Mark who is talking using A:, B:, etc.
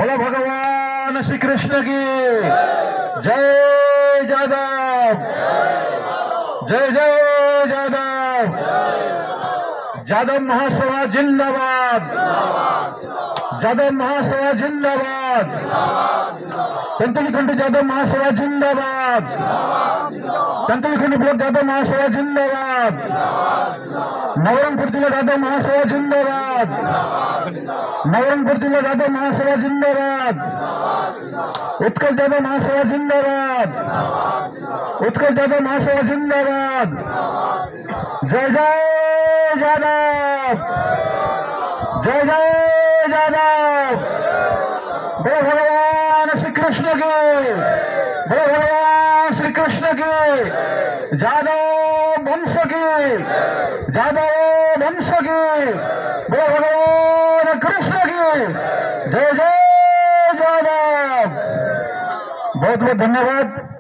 A: बोलो भगवान श्री कृष्ण की जय। जादव जय जय जादव। जादव महासभा जिंदाबाद। जादव महासभा जिंदाबाद। तेंतुलखंड जादव महासभा जिंदाबाद। तेंतुलखंड ब्लॉक जादव महासभा जिंदाबाद। नवरंगपुर जिला जादव महासभा जिंदाबाद। नवरंगपुर जिला जादव महासभा जिंदाबाद। उत्कल जादव महासभा जिंदाबाद। उत्कल जादव महासभा जिंदाबाद। जय जय जादव। जय जय जादव। बोलो भगवान श्री कृष्ण की। बोलो भगवान श्री कृष्ण की। जादव वंश की। जादव वंश की। बोलो भगवान कृष्ण की जय जय जादव। बहुत बहुत धन्यवाद।